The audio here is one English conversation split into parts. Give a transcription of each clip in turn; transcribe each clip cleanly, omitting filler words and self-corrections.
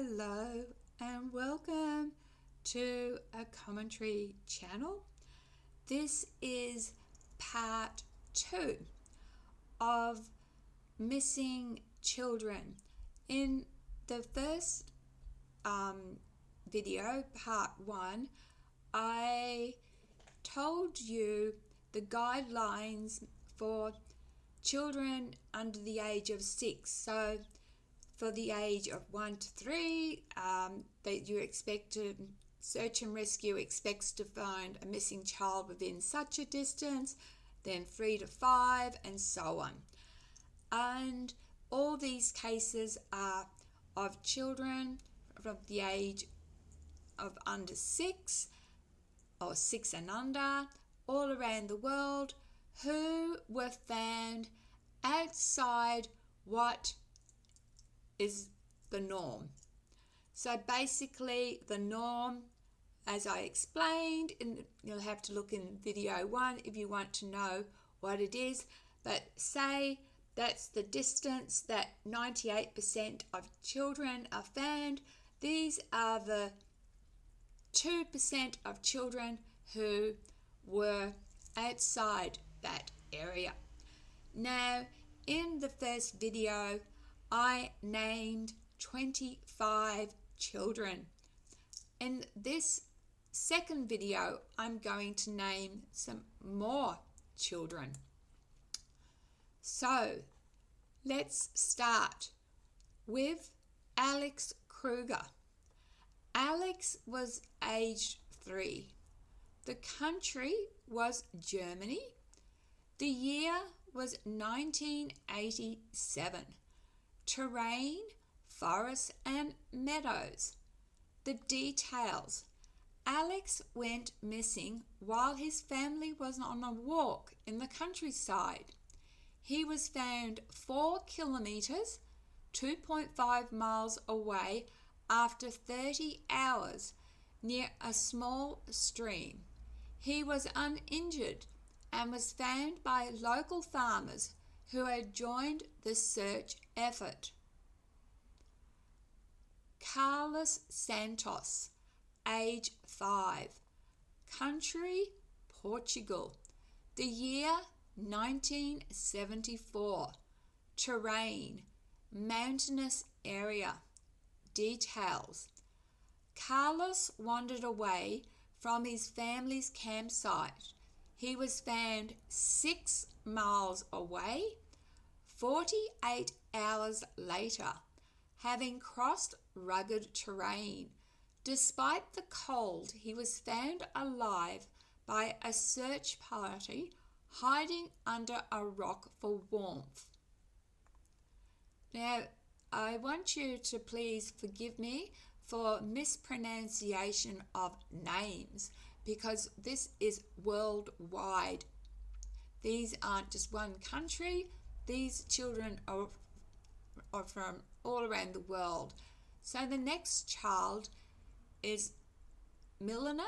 Hello and welcome to a commentary channel. This is part 2 of missing children. In the first video, part 1, I told you the guidelines for children under the age of 6. So for the age of 1 to 3, that you expect to search and rescue expects to find a missing child within such a distance, then 3 to 5, and so on. And all these cases are of children from the age of under 6 or 6 and under, all around the world, who were found outside what is the norm. So basically the norm, as I explained, you'll have to look in video 1 if you want to know what it is, but say that's the distance that 98% of children are found. These are the 2% of children who were outside that area. Now, in the first video, I named 25 children. In this second video, I'm going to name some more children. So, let's start with Alex Kruger. Alex was aged 3. The country was Germany. The year was 1987. Terrain, forests and meadows. The details. Alex went missing while his family was on a walk in the countryside. He was found 4 kilometres, 2.5 miles away after 30 hours near a small stream. He was uninjured and was found by local farmers who had joined the search effort. Carlos Santos, age 5, country Portugal, the year 1974, terrain mountainous area. Details. Carlos wandered away from his family's campsite. He was found 6 miles away 48 hours later, having crossed rugged terrain. Despite the cold, he was found alive by a search party hiding under a rock for warmth. Now, I want you to please forgive me for mispronunciation of names, because this is worldwide. These aren't just one country. These children are from all around the world. So the next child is Milena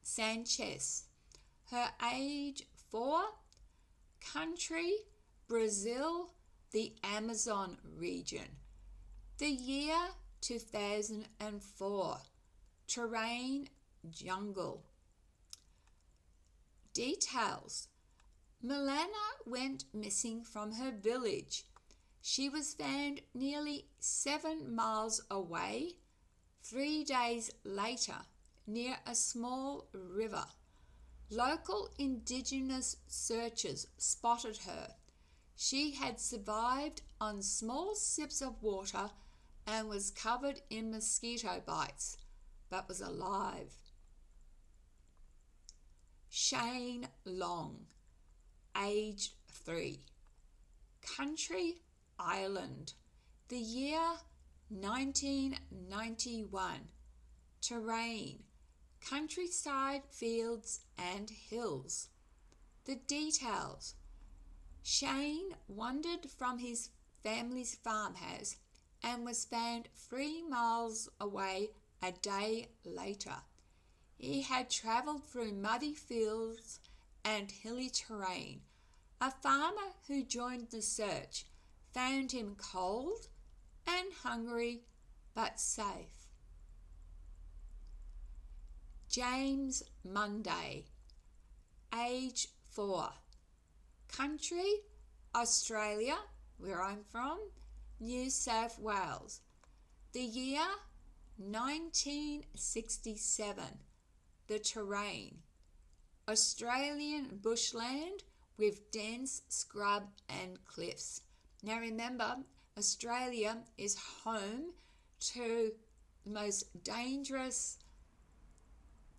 Sanchez. Her age 4, country Brazil, the Amazon region. The year 2004, terrain jungle. Details. Milena went missing from her village. She was found nearly 7 miles away 3 days later near a small river. Local indigenous searchers spotted her. She had survived on small sips of water and was covered in mosquito bites, but was alive. Shane Long, aged 3, country Ireland, the year 1991, terrain countryside, fields and hills. The details. Shane wandered from his family's farmhouse and was found 3 miles away a day later. He had travelled through muddy fields and hilly terrain. A farmer who joined the search found him cold and hungry but safe. James Monday, age 4. Country, Australia, where I'm from, New South Wales. The year, 1967. The terrain, Australian bushland with dense scrub and cliffs. Now remember, Australia is home to the most dangerous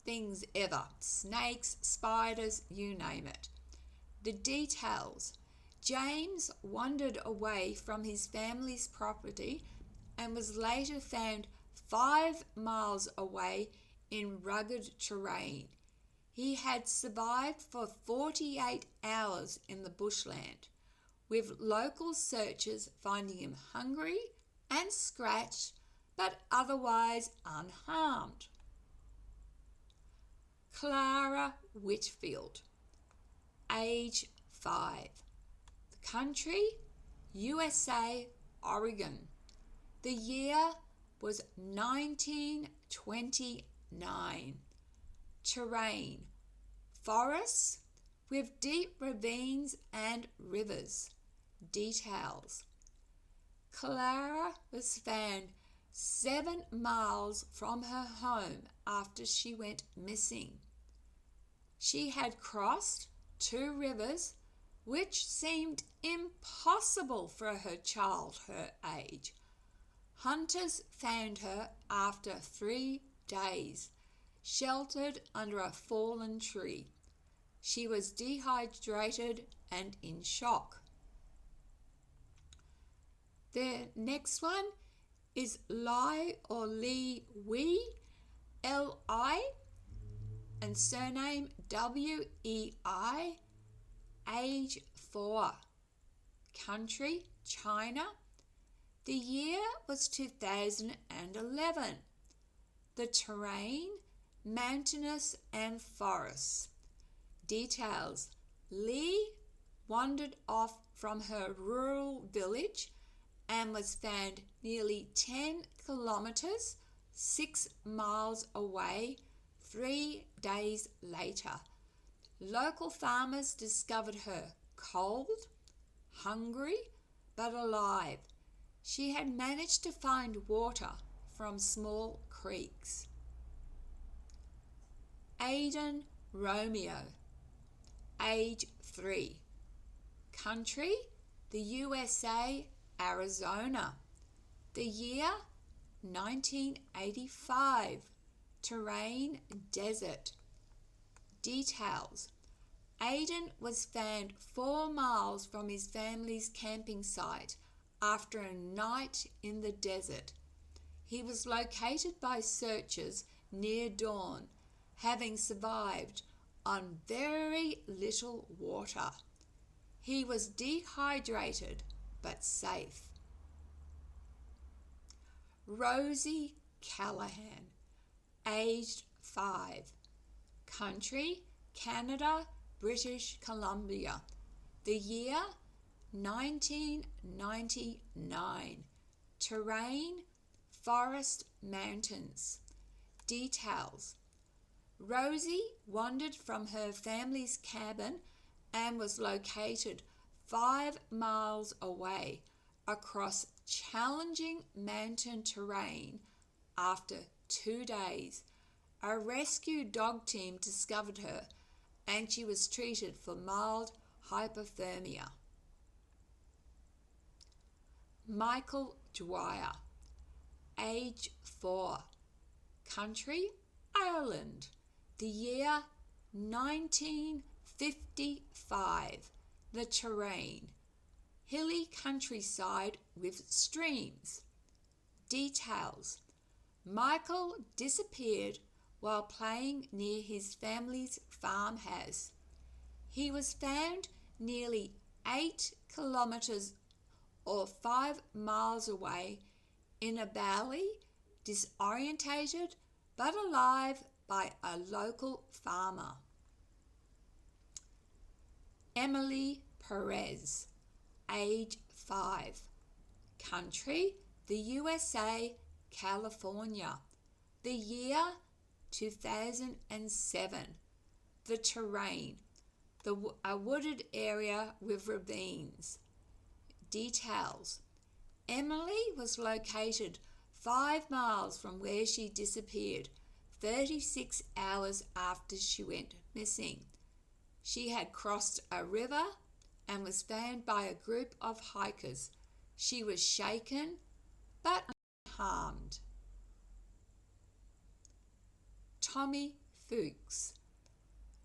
things ever. Snakes, spiders, you name it. The details. James wandered away from his family's property and was later found 5 miles away in rugged terrain. He had survived for 48 hours in the bushland, with local searchers finding him hungry and scratched, but otherwise unharmed. Clara Whitfield, age 5. The country, USA, Oregon. The year was 1929. Terrain, forests with deep ravines and rivers. Details. Clara was found 7 miles from her home after she went missing. She had crossed 2 rivers, which seemed impossible for her child her age. Hunters found her after 3 days, sheltered under a fallen tree. She was dehydrated and in shock. The next one is Li or Li Wei, L-I, and surname W-E-I, age 4. Country, China. The year was 2011. The terrain, mountainous and forests. Details. Li wandered off from her rural village and was found nearly 10 kilometers, 6 miles away, 3 days later. Local farmers discovered her cold, hungry, but alive. She had managed to find water from small creeks. Aidan Romeo, age 3. Country, the USA, Arizona. The year, 1985. Terrain, desert. Details. Aidan was found 4 miles from his family's camping site after a night in the desert. He was located by searchers near dawn, having survived on very little water. He was dehydrated but safe. Rosie Callahan, aged 5. Country, Canada, British Columbia. The year, 1999. Terrain, forest, mountains. Details. Rosie wandered from her family's cabin and was located 5 miles away across challenging mountain terrain after 2 days. A rescue dog team discovered her and she was treated for mild hypothermia. Michael Dwyer, age 4. Country, Ireland. The year, 1955. The terrain, hilly countryside with streams. Details. Michael disappeared while playing near his family's farmhouse. He was found nearly 8 kilometers or 5 miles away in a valley, disorientated but alive, by a local farmer. Emily Perez, age 5. Country, the USA, California. The year 2007. The terrain, a wooded area with ravines. Details. Emily was located 5 miles from where she disappeared 36 hours after she went missing. She had crossed a river and was found by a group of hikers. She was shaken but unharmed. Tommy Fuchs,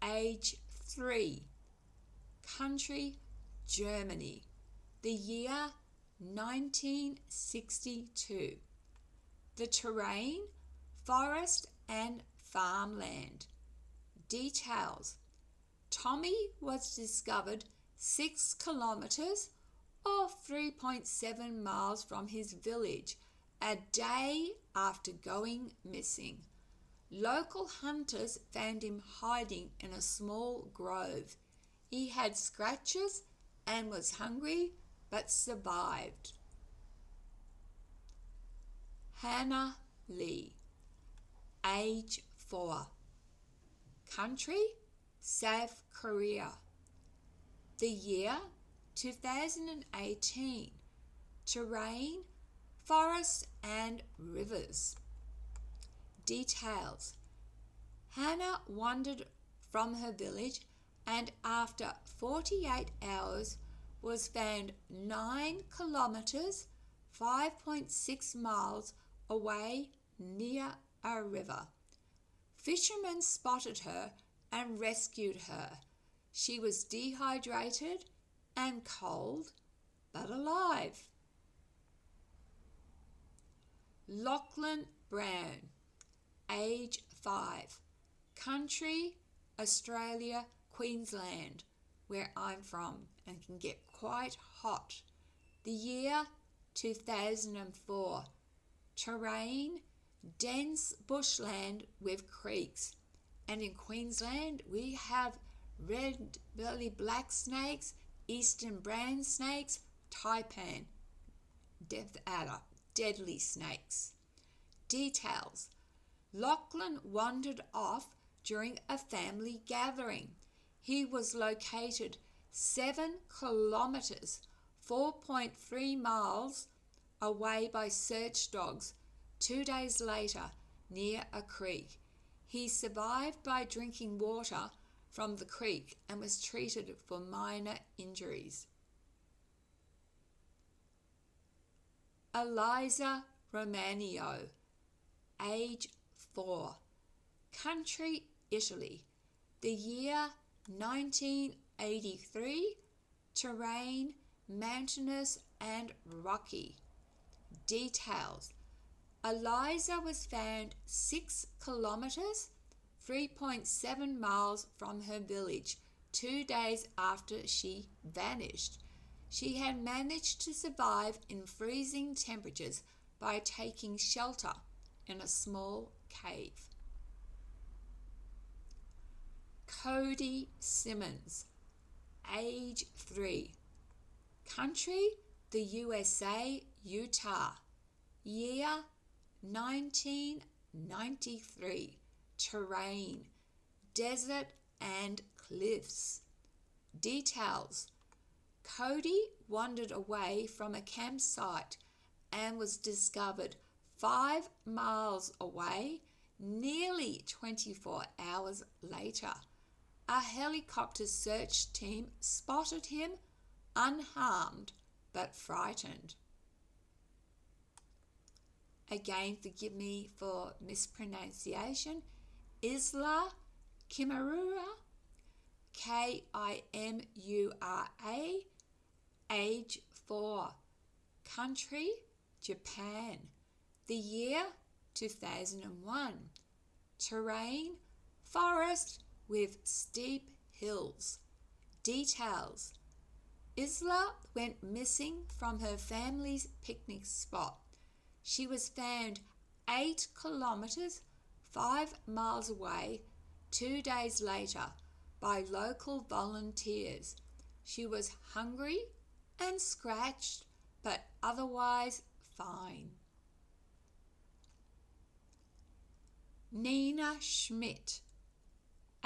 age 3, country Germany, the year 1962. The terrain, forest and farmland. Details. Tommy was discovered 6 kilometres or 3.7 miles from his village a day after going missing. Local hunters found him hiding in a small grove. He had scratches and was hungry but survived. Hannah Lee, age 4, country South Korea, the year 2018, terrain forests and rivers. Details. Hannah wandered from her village and after 48 hours was found 9 kilometres, 5.6 miles away near a river. Fishermen spotted her and rescued her. She was dehydrated and cold, but alive. Lachlan Brown, age 5, country Australia, Queensland, where I'm from and can get quite hot. The year 2004. Terrain, dense bushland with creeks. And in Queensland we have red belly black snakes, eastern brown snakes, taipan, death adder, deadly snakes. Details. Lachlan wandered off during a family gathering. He was located 7 kilometres, 4.3 miles away by search dogs 2 days later near a creek. He survived by drinking water from the creek and was treated for minor injuries. Eliza Romanio, age 4, country Italy, the year 1983, terrain mountainous and rocky. Details. Eliza was found 6 kilometres, 3.7 miles from her village 2 days after she vanished. She had managed to survive in freezing temperatures by taking shelter in a small cave. Cody Simmons, age 3, country the USA, Utah, year 1993, terrain desert and cliffs. Details. Cody wandered away from a campsite and was discovered 5 miles away nearly 24 hours later. A helicopter search team spotted him unharmed but frightened. Again, forgive me for mispronunciation. Isla Kimura, Kimura, age 4, country Japan, the year 2001, terrain forest with steep hills. Details. Isla went missing from her family's picnic spot. She was found 8 kilometres, 5 miles away 2 days later by local volunteers. She was hungry and scratched, but otherwise fine. Nina Schmidt,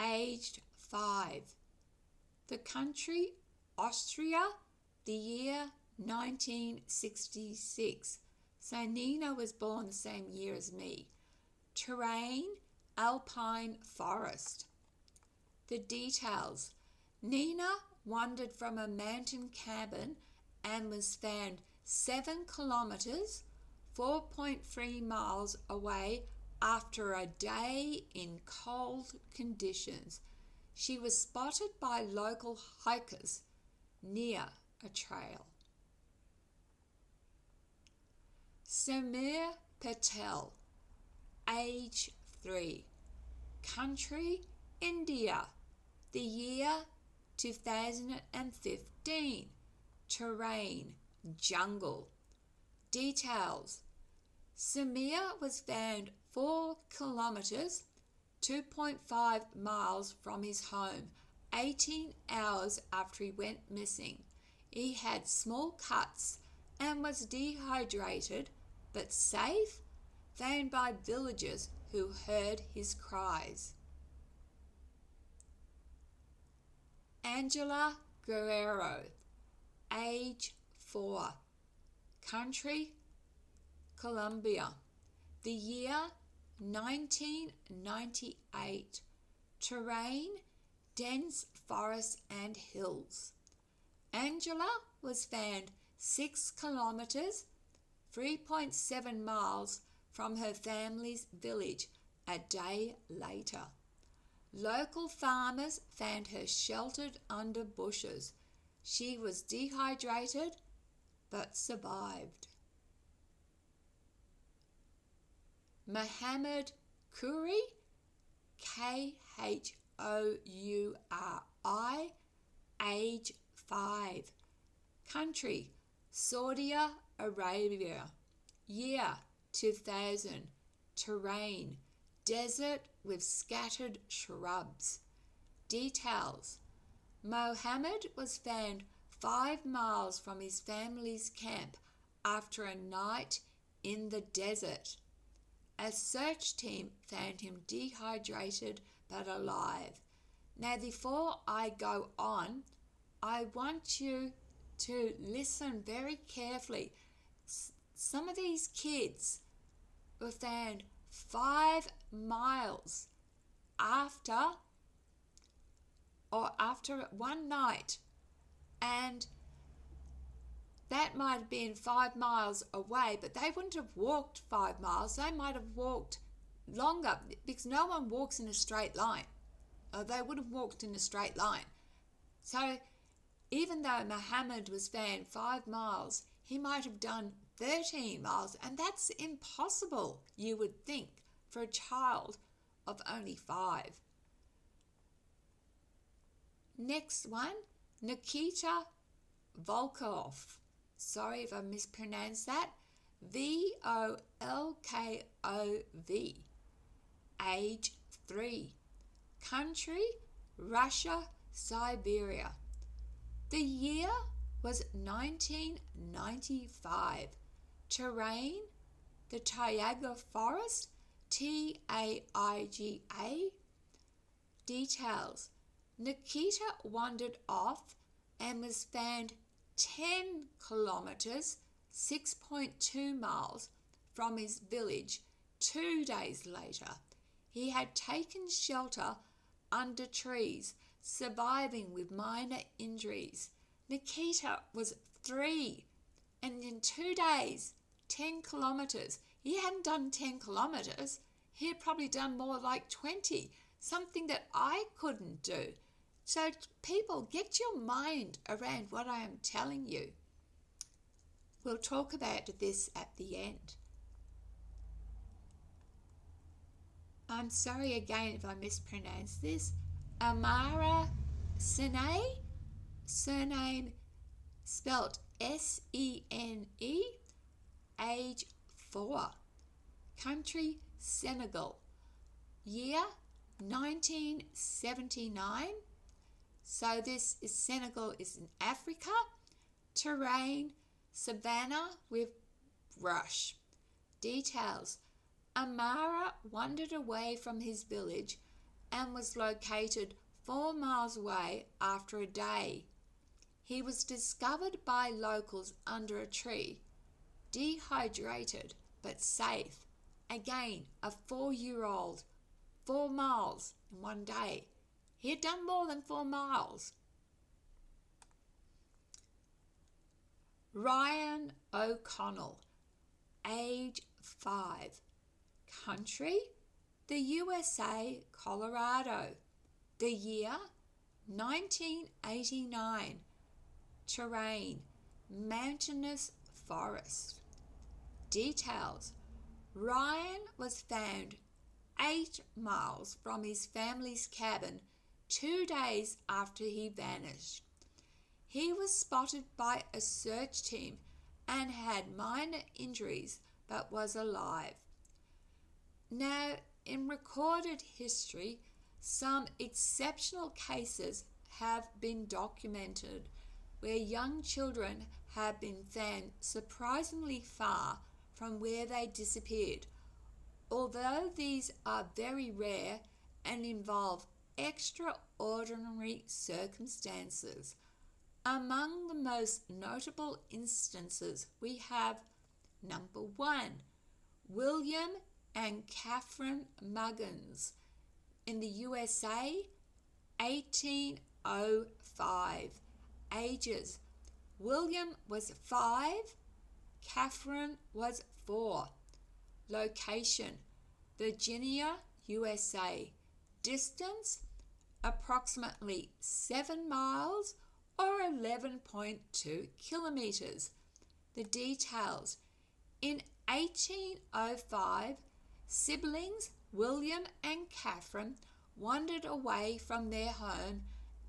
aged 5. The country, Austria, the year 1966. So Nina was born the same year as me. Terrain, alpine forest. The details. Nina wandered from a mountain cabin and was found 7 kilometres, 4.3 miles away after a day in cold conditions. She was spotted by local hikers near a trail. Samir Patel, age 3. Country, India, the year 2015. Terrain, jungle. Details. Samir was found 4 kilometres, 2.5 miles from his home, 18 hours after he went missing. He had small cuts and was dehydrated but safe, found by villagers who heard his cries. Angela Guerrero, age 4. Country, Colombia, the year 1998. Terrain, dense forests and hills. Angela was found 6 kilometres, 3.7 miles from her family's village a day later. Local farmers found her sheltered under bushes. She was dehydrated but survived. Mohammed Khouri, Khouri, age 5. Country, Saudi Arabia, year 2000. Terrain, desert with scattered shrubs. Details. Mohammed was found 5 miles from his family's camp after a night in the desert. A search team found him dehydrated but alive. Now, before I go on, I want you to listen very carefully. Some of these kids were found 5 miles after one night, and that might have been 5 miles away, but they wouldn't have walked 5 miles. They might have walked longer, because no one walks in a straight line. They would have walked in a straight line. So even though Muhammad was found 5 miles, he might have done 13 miles, and that's impossible, you would think, for a child of only 5. Next one, Nikita Volkov. Sorry if I mispronounced that. Volkov, age 3. Country, Russia, Siberia. The year was 1995. Terrain, the Taiga Forest, Taiga. Details. Nikita wandered off and was found 10 kilometres, 6.2 miles from his village 2 days later. He had taken shelter under trees, surviving with minor injuries. Nikita was 3, and in 2 days, 10 kilometres. He hadn't done 10 kilometres. He had probably done more like 20, something that I couldn't do. So people, get your mind around what I am telling you. We'll talk about this at the end. I'm sorry again if I mispronounce this. Amara Sene, surname spelt Sene, age 4. Country, Senegal. Year, 1979. So this is Senegal is in Africa. Terrain, savanna with brush. Details. Amara wandered away from his village and was located 4 miles away after a day. He was discovered by locals under a tree, dehydrated but safe. Again, a 4-year-old, 4 miles in one day. He had done more than 4 miles. Ryan O'Connell, age 5. Country, the USA, Colorado. The year, 1989. Terrain, mountainous forest. Details. Ryan was found 8 miles from his family's cabin 2 days after he vanished. He was spotted by a search team and had minor injuries but was alive. Now, in recorded history, some exceptional cases have been documented where young children have been found surprisingly far from where they disappeared. Although these are very rare and involve extraordinary circumstances, among the most notable instances we have number 1, William and Catherine Muggins in the USA, 1805. Ages: William was 5, Catherine was 4. Location: Virginia, USA. Distance: approximately 7 miles or 11.2 kilometers. The details: in 1805, siblings William and Catherine wandered away from their home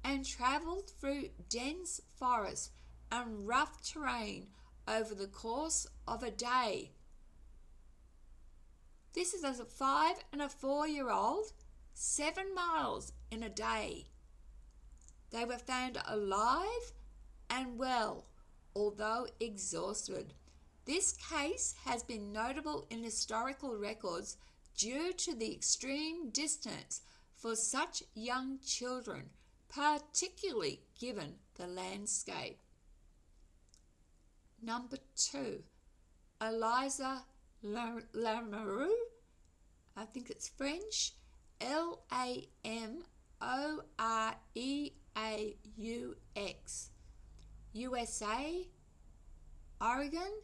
and travelled through dense forest and rough terrain over the course of a day. This is as a 5 and a 4-year-old, 7 miles in a day. They were found alive and well, although exhausted. This case has been notable in historical records due to the extreme distance for such young children, particularly given the landscape. Number 2, Eliza Lamoureux, I think it's French, Lamoreaux, USA, Oregon,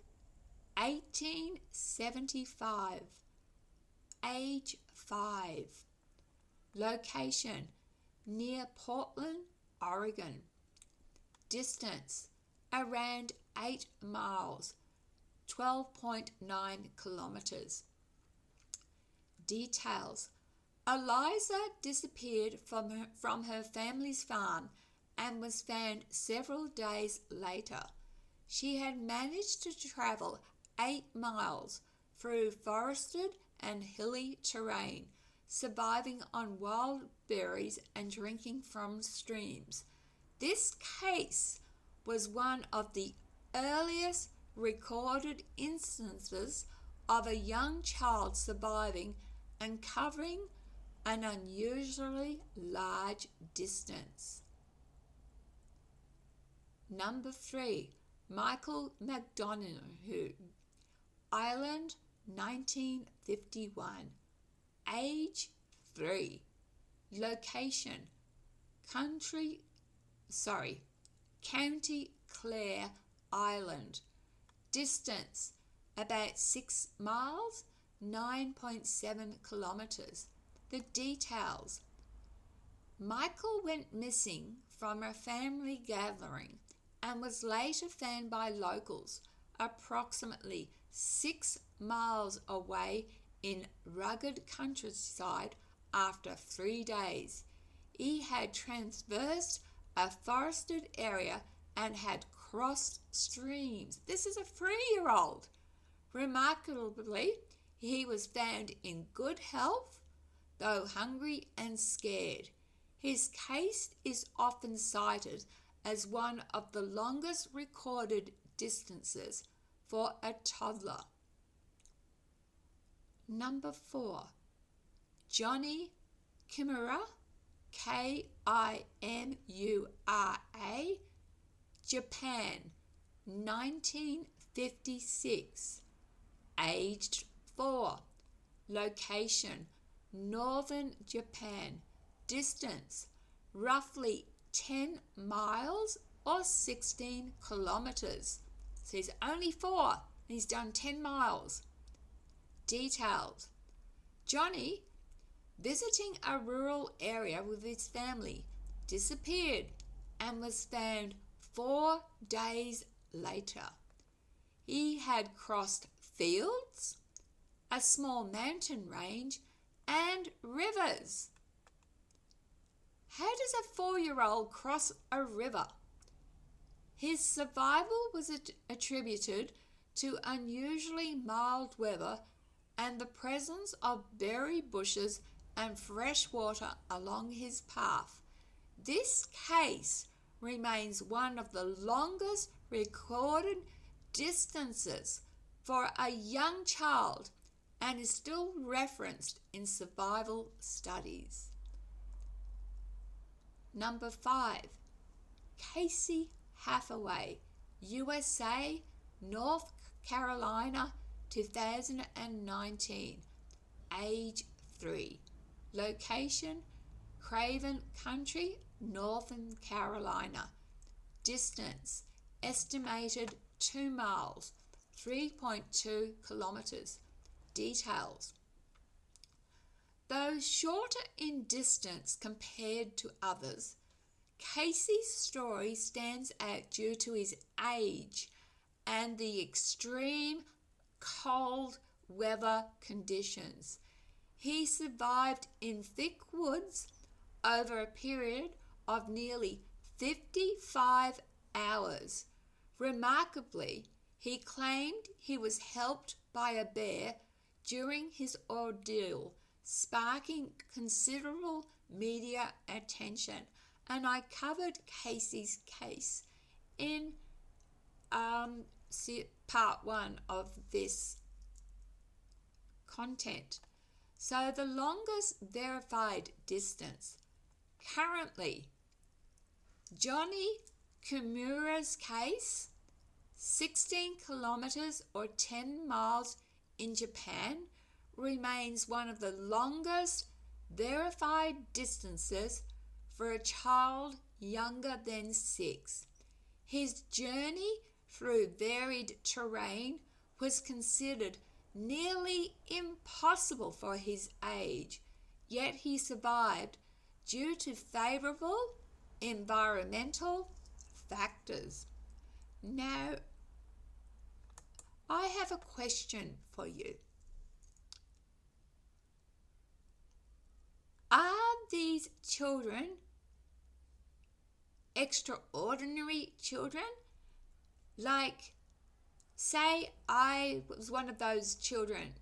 1875. Age 5. Location: near Portland, Oregon. Distance: around 8 miles, 12.9 kilometers. Details: Eliza disappeared from her family's farm and was found several days later. She had managed to travel 8 miles through forested and hilly terrain, surviving on wild berries and drinking from streams. This case was one of the earliest recorded instances of a young child surviving and covering an unusually large distance. Number 3, Michael McDonough, Ireland, 1951. Age 3. Location: County Clare, Ireland. Distance: about 6 miles, 9.7 kilometers. The details: Michael went missing from a family gathering and was later found by locals approximately 6 miles away in rugged countryside after 3 days. He had traversed a forested area and had crossed streams. This is a 3-year-old. Remarkably, he was found in good health, though hungry and scared. His case is often cited as one of the longest recorded distances for a toddler. Number 4, Johnny Kimura, Kimura, Japan, 1956. Aged 4. Location, northern Japan. Distance, roughly 10 miles or 16 kilometers. So he's only 4 and he's done 10 miles. Details. Johnny, visiting a rural area with his family, disappeared and was found 4 days later. He had crossed fields, a small mountain range, and rivers. How does a 4-year-old cross a river? His survival was attributed to unusually mild weather and the presence of berry bushes and fresh water along his path. This case remains one of the longest recorded distances for a young child and is still referenced in survival studies. Number 5, Casey Hathaway, USA, North Carolina, 2019. Age 3. Location, Craven Country, Northern Carolina. Distance, estimated 2 miles, 3.2 kilometers. Details. Though shorter in distance compared to others, Casey's story stands out due to his age and the extreme cold weather conditions. He survived in thick woods over a period of nearly 55 hours. Remarkably, he claimed he was helped by a bear during his ordeal, sparking considerable media attention. And I covered Casey's case in part 1 of this content. So the longest verified distance currently, Johnny Kimura's case, 16 kilometers or 10 miles in Japan, remains one of the longest verified distances for a child younger than 6. His journey through varied terrain was considered nearly impossible for his age, yet he survived due to favorable environmental factors. Now, I have a question for you. Are these children extraordinary children? Like, say I was one of those children,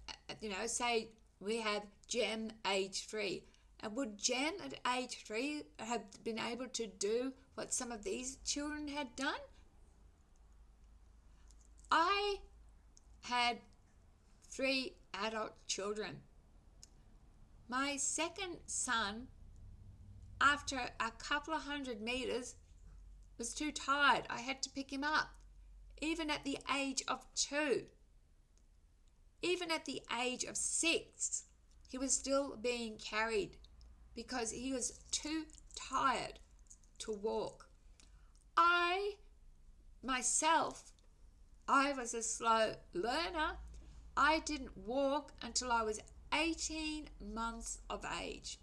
say we have Jem age 3. And would Jem at age 3 have been able to do what some of these children had done? I had 3 adult children. My second son, after a couple of 100 meters, was too tired. I had to pick him up. Even at the age of 2. Even at the age of 6, he was still being carried because he was too tired to walk. I was a slow learner. I didn't walk until I was 18 months of age.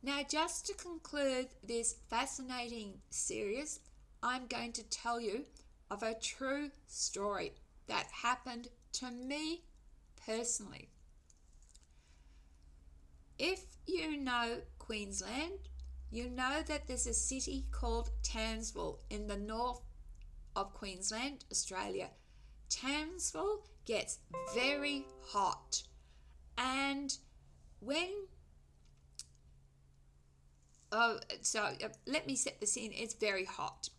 Now, just to conclude this fascinating series, I'm going to tell you of a true story that happened to me personally. If you know Queensland, you know that there's a city called Townsville in the north of Queensland, Australia. Townsville gets very hot, and let me set the scene. It's very hot,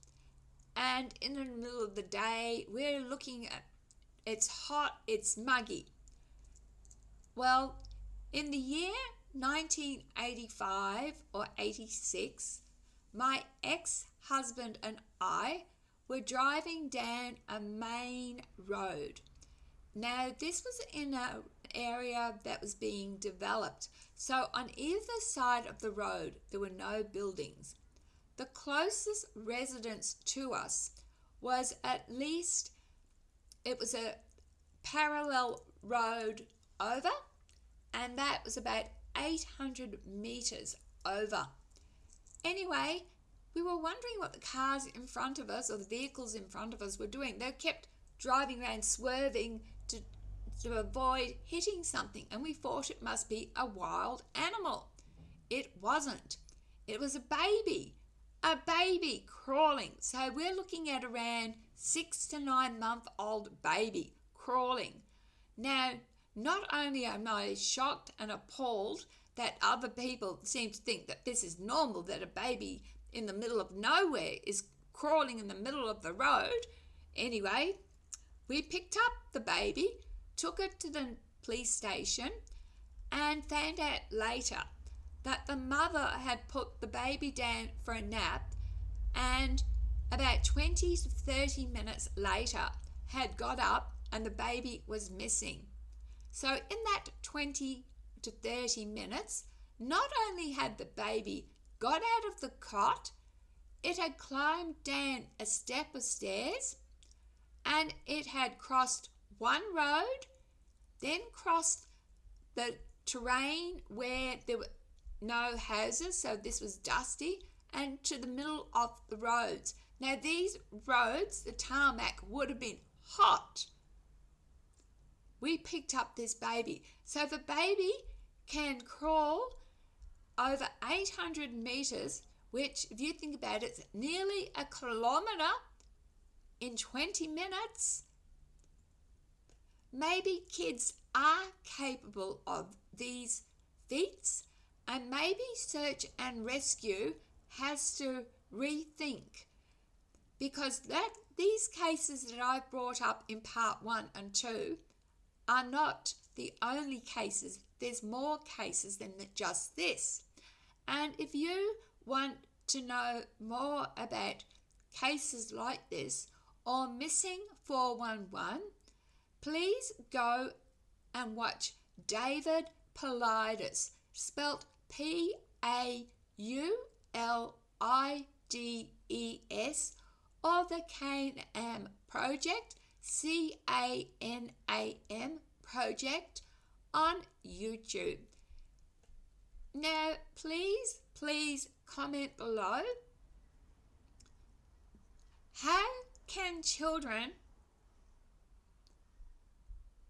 and in the middle of the day, we're looking at, it's hot, it's muggy. Well, in the year 1985 or 86, my ex-husband and I were driving down a main road. Now, this was in an area that was being developed, so on either side of the road there were no buildings. The closest residence to us was it was a parallel road over, and that was about 800 meters over. Anyway, we were wondering what the cars in front of us or the vehicles in front of us were doing. They kept driving around, swerving to avoid hitting something, and we thought it must be a wild animal. It wasn't. It was a baby crawling. So we're looking at around 6 to 9 month old baby crawling. Now, not only am I shocked and appalled that other people seem to think that this is normal, that a baby in the middle of nowhere is crawling in the middle of the road. Anyway, we picked up the baby, took it to the police station, and found out later that the mother had put the baby down for a nap, and about 20 to 30 minutes later had got up and the baby was missing. So in that 20 to 30 minutes, not only had the baby got out of the cot, it had climbed down a step of stairs, and it had crossed one road, then crossed the terrain where there were no houses, so this was dusty, and to the middle of the roads. Now these roads, the tarmac, would have been hot. We picked up this baby. So the baby can crawl over 800 meters, which, if you think about it, is nearly a kilometer in 20 minutes. Maybe kids are capable of these feats, and maybe search and rescue has to rethink, because these cases that I've brought up in part 1 and 2 are not the only cases. There's more cases than just this. And if you want to know more about cases like this or Missing 411, please go and watch David Paulides, spelt Paulides, or the Can-Am Project, CANAM Project, on YouTube. Now, please comment below. How can children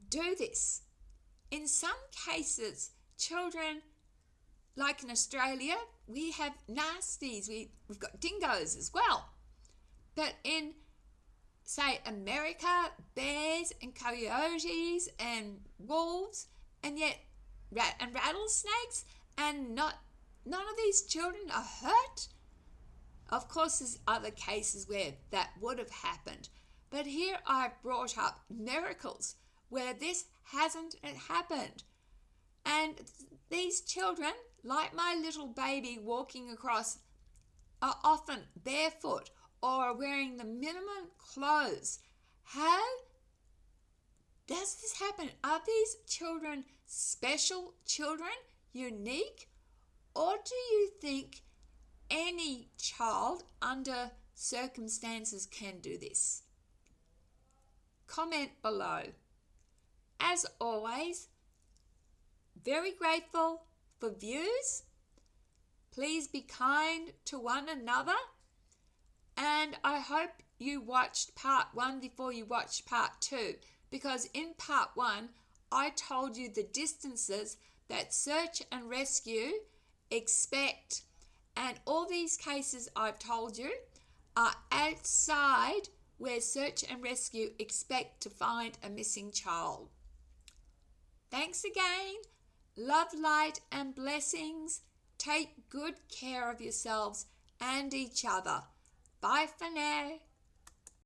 do this? In some cases, children, like in Australia, we have nasties, we've got dingoes as well. But in, say, America, bears and coyotes and wolves, and yet and rattlesnakes, and none of these children are hurt. Of course, there's other cases where that would have happened, but here I've brought up miracles where this hasn't happened. And these children, like my little baby walking across, are often barefoot or are wearing the minimum clothes. How does this happen? Are these children special children, unique? Or do you think any child under circumstances can do this? Comment below. As always, very grateful for views. Please be kind to one another. And I hope you watched part 1 before you watched part 2, because in part 1, I told you the distances that search and rescue expect. And all these cases I've told you are outside where search and rescue expect to find a missing child. Thanks again. Love, light and blessings. Take good care of yourselves and each other. Bye for now.